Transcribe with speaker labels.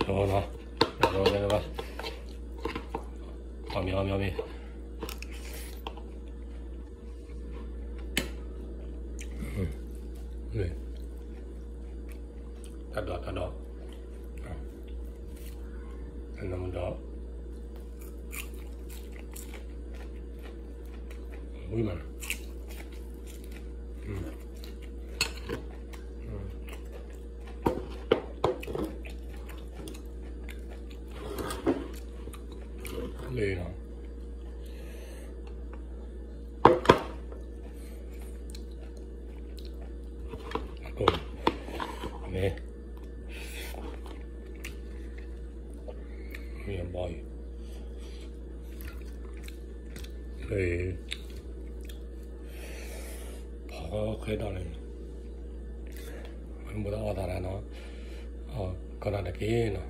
Speaker 1: rồi nó rồi đây là喵咪，对，它多，那么着，为嘛？累了。Nè, miệng bòi thì bỏ cái đó này mình muốn ở đó là nó còn là cái nó